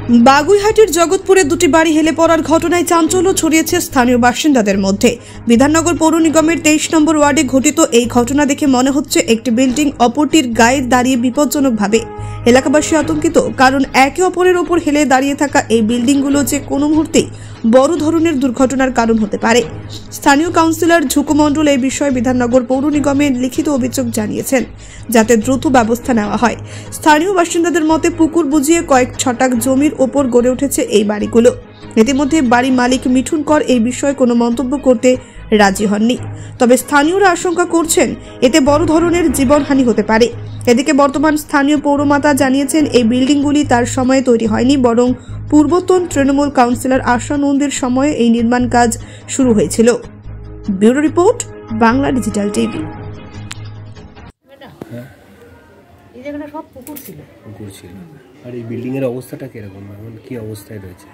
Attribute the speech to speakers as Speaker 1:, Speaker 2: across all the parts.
Speaker 1: বাগুইহাটির জগৎপুরে দুটি বাড়ি হেলে পড়ার ঘটনায় চাঞ্চল্য ছড়িয়েছে স্থানীয় বাসিন্দাদের মধ্যে। বিধাননগর পৌর নিগমের 23 নম্বর ওয়ার্ডে ঘটিত এই ঘটনা দেখে মনে হচ্ছে একটি বিল্ডিং অপরটির গায়ে দাঁড়িয়ে বিপজ্জনকভাবে। এলাকাবাসী আতঙ্কিত, কারণ একে অপরের ওপর হেলে দাঁড়িয়ে থাকা এই বিল্ডিংগুলো যে কোনো মুহূর্তেই বড় ধরনের দুর্ঘটনার কারণ হতে পারে। স্থানীয় কাউন্সিলর ঝুকু মণ্ডল এই বিষয়ে বিধাননগর পৌর নিগমে লিখিত অভিযোগ জানিয়েছেন, যাতে দ্রুত ব্যবস্থা নেওয়া হয়। স্থানীয় বাসিন্দাদের মতে পুকুর বুঝিয়ে কয়েক ছটাক জমির ওপর গড়ে উঠেছে এই বাড়িগুলো। ইতিমধ্যে বাড়ি মালিক মিঠুন কর এই বিষয়ে কোনো মন্তব্য করতে রাজি হননি। তবে স্থানীয়রা আশঙ্কা করছেন এতে বড় ধরনের জীবনহানি হতে পারে। এদিকে বর্তমান স্থানীয় পৌরমাতা জানিয়েছেন এই বিল্ডিংগুলি তার সময়ে তৈরি হয়নি, বরং পূর্বতন তৃণমূল কাউন্সিলর আশা নন্দীর সময়ে এই নির্মাণ কাজ শুরু হয়েছিল। Bureau report, Bangla digital TV.
Speaker 2: এই জায়গাটা সব পুকুর ছিল।
Speaker 3: আর এই বিল্ডিং এর অবস্থাটা কিরকম, এখন কি অবস্থায় রয়েছে?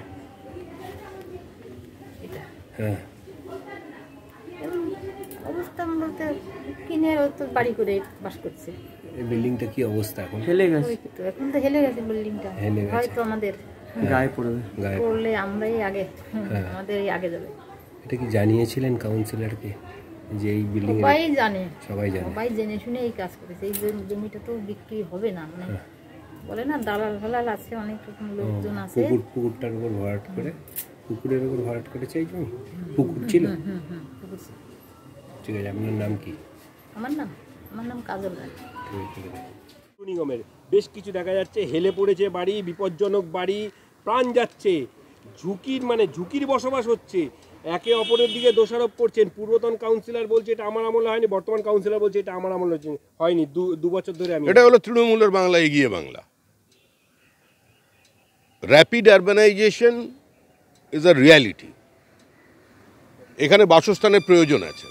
Speaker 2: এটা
Speaker 3: হ্যাঁ,
Speaker 2: অবস্থা বলতে কিনে তো বাড়ি করে বাস করছে।
Speaker 3: এই বিল্ডিংটা কি অবস্থা এখন?
Speaker 4: হেলে গেছে,
Speaker 2: এখন তো হেলে গেছে বিল্ডিংটা। হয়তো আমাদের
Speaker 4: গায়ে পড়বে,
Speaker 2: পড়লে আমরাই আগে, আমাদেরই আগে যাবে।
Speaker 3: এটা কি জানিয়েছিলেন কাউন্সিলরকে যে এই বিল্ডিং? সবাই
Speaker 2: জেনে শুনে এই কাজ করেছে। এই জমিটা তো বিক্রি হবে না, মানে বলে না দালাল ফালাল আছে, অনেক রকম লোকজন আছে।
Speaker 3: পুকুরটার উপর ভরাট করে, পুকুরের উপর ভরাট করেছে এই জমি। পুকুর ছিল। ঠিক আছে, আপনার নাম কি?
Speaker 2: আমার নাম কাজল রায়।
Speaker 5: নিগমের বেশ কিছু দেখা যাচ্ছে হেলে পড়েছে বাড়ি, বিপজ্জনক বাড়ি, প্রাণ যাচ্ছে, ঝুঁকির বসবাস হচ্ছে। একে অপরের দিকে দোষারোপ করছেন। পূর্বতন কাউন্সিলর বলছে এটা আমার আমলে হয়নি, বর্তমান কাউন্সিলর বলছে এটা আমার আমলে হয়নি। দু বছর ধরে আমি,
Speaker 6: এটা হলো তৃণমূলের বাংলা, এগিয়ে Bangla. Rapid urbanisation is a reality. এখানে বাসস্থানের প্রয়োজন আছে,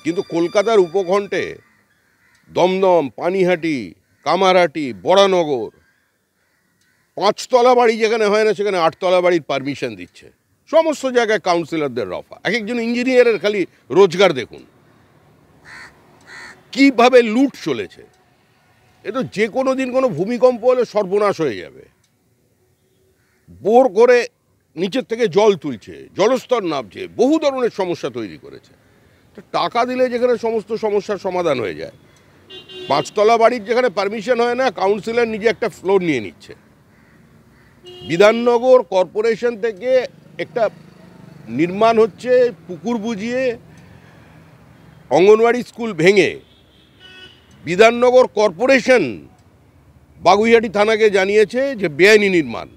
Speaker 6: কিন্তু কলকাতার উপকণ্ঠে দমদম, পানিহাটি, কামারহাটি, বরানগর 5তলা বাড়ি যেখানে হয় না সেখানে 8তলা বাড়ির পারমিশন দিচ্ছে। সমস্ত জায়গায় কাউন্সিলরদের রফা। এক একজন ইঞ্জিনিয়ারের খালি রোজগার দেখুন কিভাবে লুট চলেছে। এ তো যে কোনো দিন কোনো ভূমিকম্প হলে সর্বনাশ হয়ে যাবে। বোর করে নিচের থেকে জল তুলছে, জলস্তর নামছে, বহু ধরনের সমস্যা তৈরি করেছে। টাকা দিলে যেখানে সমস্ত সমস্যার সমাধান হয়ে যায়, 5তলা বাড়ির যেখানে পারমিশন হয় না, কাউন্সিলর নিজে একটা ফ্লোর নিয়ে নিচ্ছে। বিধাননগর কর্পোরেশন থেকে একটা নির্মাণ হচ্ছে পুকুর বুঝিয়ে, অঙ্গনওয়াড়ি স্কুল ভেঙে। বিধাননগর কর্পোরেশন বাগুইহাটি থানাকে জানিয়েছে যে বেআইনি নির্মাণ।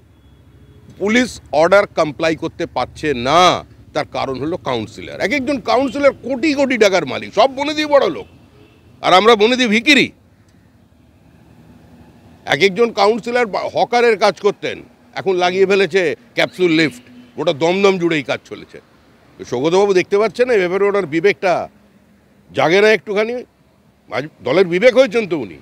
Speaker 6: পুলিশ অর্ডার কমপ্লাই করতে পারছে না, তার কারণ হলো কাউন্সিলর। এক একজন কাউন্সিলর কোটি কোটি টাকার মালিক, সব বনেদি বড় লোক, আর আমরা বনেদি ভিকিরি। এক একজন কাউন্সিলর হকারের কাজ করতেন, এখন লাগিয়ে ফেলেছে ক্যাপসুল লিফট। গোটা দমদম জুড়ে এই কাজ চলেছে। সৌগতবাবু দেখতে পাচ্ছেন না, এভাবে ওনার বিবেকটা জাগে না একটুখানি? দলের বিবেক হয়েছেন তো উনি,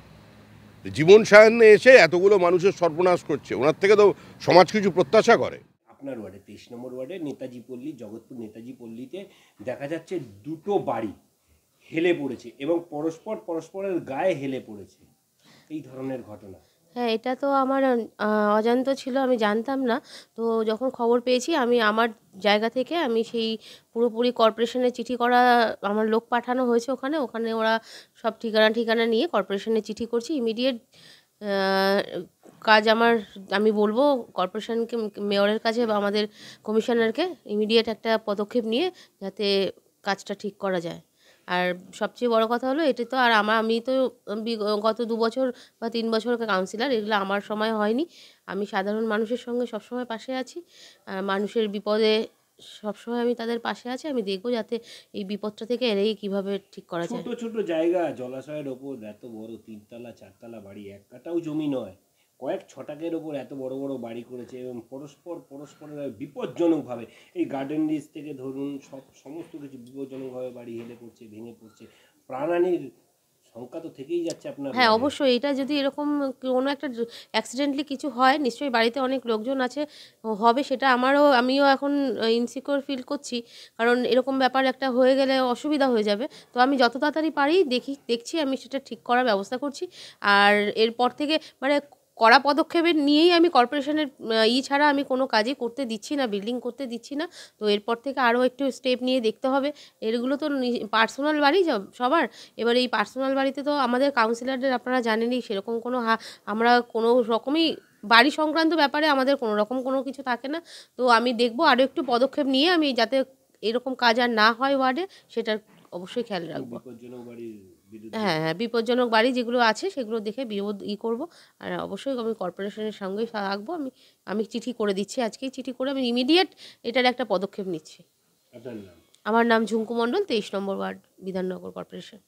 Speaker 6: জীবন সায়নে এসে এতগুলো মানুষের সর্বনাশ করছে। ওনার থেকে তো সমাজ কিছু প্রত্যাশা করে।
Speaker 5: আপনার ওয়ার্ডে 23 নম্বর ওয়ার্ডে নেতাজি পল্লী, জগৎপুর নেতাজি পল্লীতে দেখা যাচ্ছে দুটো বাড়ি হেলে পড়েছে এবং পরস্পরের গায়ে হেলে পড়েছে। এই ধরনের ঘটনা।
Speaker 7: হ্যাঁ, এটা তো আমার অজান্ত ছিল, আমি জানতাম না। তো যখন খবর পেয়েছি, আমি আমার জায়গা থেকে আমি সেই পুরোপুরি কর্পোরেশনে চিঠি করা, আমার লোক পাঠানো হয়েছে ওখানে ওরা সব ঠিকানা নিয়ে কর্পোরেশনে চিঠি করছি। ইমিডিয়েট কাজ আমি বলবো কর্পোরেশনকে, মেয়রের কাছে বা আমাদের কমিশনারকে ইমিডিয়েট একটা পদক্ষেপ নিয়ে যাতে কাজটা ঠিক করা যায়। আর সবচেয়ে বড় কথা হলো এটি তো আর আমি তো গত 2 বছর বা 3 বছর কাউন্সিলর, এগুলো আমার সময় হয়নি। আমি সাধারণ মানুষের সঙ্গে সবসময় পাশে আছি। মানুষের বিপদে সবসময় আমি তাদের পাশে আছি। আমি দেখবো যাতে এই বিপদটা থেকে এড়িয়ে কীভাবে ঠিক করা যায়।
Speaker 5: ছোট জায়গা, জলাশয়ের ওপর এত বড় 3তলা 4তলা বাড়ি, এক কাটাও জমি নয়, কয়েক ছটাকের ওপর এত বড় বড় বাড়ি করেছে এবং পরস্পরের বিপজ্জনকভাবে, এই গার্ডেন রিচ থেকে ধরুন সমস্ত কিছু বিপজ্জনকভাবে বাড়ি হেলে পড়ছে, ভেঙে পড়ছে। প্রাণহানির সংখ্যা তো থেকেই যাচ্ছে আপনার।
Speaker 7: হ্যাঁ, অবশ্যই। এটা যদি এরকম কোনো একটা অ্যাক্সিডেন্টলি কিছু হয়, নিশ্চয়ই বাড়িতে অনেক লোকজন আছে, হবে। সেটা আমিও এখন ইনসিকিউর ফিল করছি, কারণ এরকম ব্যাপার একটা হয়ে গেলে অসুবিধা হয়ে যাবে। তো আমি যত তাড়াতাড়ি পারি দেখছি আমি সেটা ঠিক করার ব্যবস্থা করছি। আর এরপর থেকে মানে কড়া পদক্ষেপের নিয়েই আমি কর্পোরেশনের ছাড়া আমি কোনো কাজই করতে দিচ্ছি না, বিল্ডিং করতে দিচ্ছি না। তো এরপর থেকে আরও একটু স্টেপ নিয়ে দেখতে হবে। এগুলো তো পার্সোনাল বাড়ি সবার। এবার এই পার্সোনাল বাড়িতে তো আমাদের কাউন্সিলরদের আপনারা জানেনই সেরকম কোনো আমরা কোনো রকমই বাড়ি সংক্রান্ত ব্যাপারে আমাদের কোনো রকম কোনো কিছু থাকে না। তো আমি দেখবো আরও একটু পদক্ষেপ নিয়ে আমি যাতে এরকম কাজ আর না হয় ওয়ার্ডে, সেটার অবশ্যই খেয়াল রাখবো।
Speaker 5: বিপজ্জনক বাড়ির বিরুদ্ধে
Speaker 7: হ্যাঁ, বিপজ্জনক বাড়ি যেগুলো আছে সেগুলো দেখে করবো। আর অবশ্যই আমি কর্পোরেশনের সঙ্গেই রাখবো। আমি চিঠি করে দিচ্ছি, আজকেই চিঠি করে আমি ইমিডিয়েট এটার একটা পদক্ষেপ নিচ্ছি।
Speaker 5: আপনার নাম?
Speaker 7: আমার নাম ঝুঙ্কু মণ্ডল, 23 নম্বর ওয়ার্ড, বিধাননগর কর্পোরেশন।